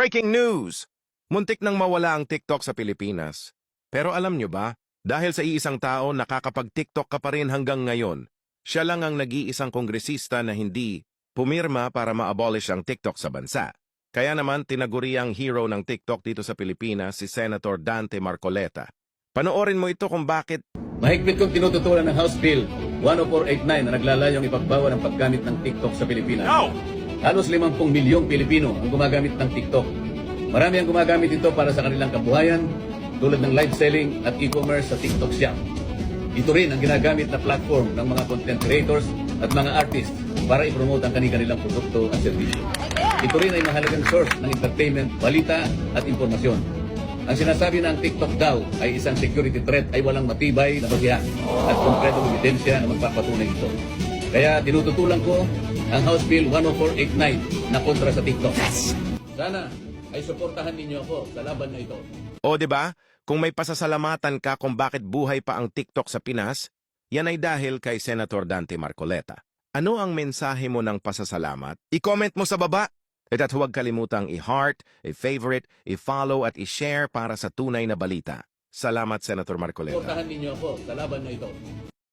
Breaking news! Muntik nang mawala ang TikTok sa Pilipinas. Pero alam nyo ba, dahil sa iisang tao nakakapag-TikTok ka pa rin hanggang ngayon, siya lang ang nag-iisang kongresista na hindi pumirma para ma-abolish ang TikTok sa bansa. Kaya naman tinaguriang hero ng TikTok dito sa Pilipinas si Senator Dante Marcoleta. Panoorin mo ito kung bakit Mahigpit kong tinututulan ng House Bill 10489 na naglalayong ipagbawal ang paggamit ng TikTok sa Pilipinas. Halos 50 milyong Pilipino ang gumagamit ng TikTok. Marami ang gumagamit ito para sa kanilang kabuhayan, tulad ng live selling at e-commerce sa TikTok Shop. Ito rin ang ginagamit na platform ng mga content creators at mga artists para ipromote ang kanilang produkto at serbisyo. Ito rin ay mahalagang source ng entertainment, balita at impormasyon. Ang sinasabi na ang TikTok daw ay isang security threat ay walang matibay na basihan at konkretong ebidensya na magpapatunay ito. Kaya tinututulan ko ang House Bill 10489 na kontra sa TikTok. Sana ay suportahan ninyo ako sa laban na ito. O, di ba? Kung may pasasalamatan ka kung bakit buhay pa ang TikTok sa Pinas, yan ay dahil kay Senator Dante Marcoleta. Ano ang mensahe mo ng pasasalamat? I-comment mo sa baba. At huwag kalimutang i-heart, i-favorite, i-follow at i-share para sa tunay na balita. Salamat, Senator Marcoleta. Suportahan ninyo ako sa laban na ito.